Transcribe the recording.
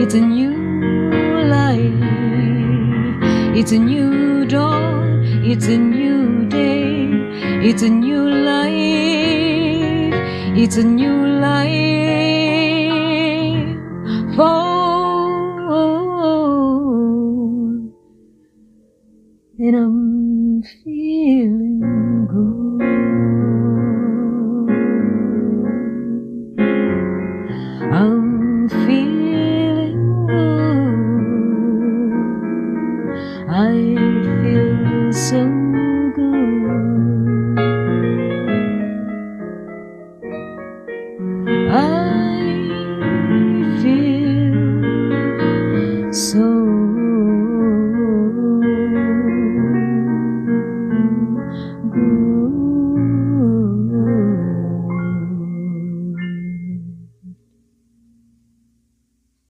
It's a new life, it's a new dawn, it's a new day, it's a new life, it's a new life fall, and I'm feeling good. I'm feeling good. I feel so good. I feel so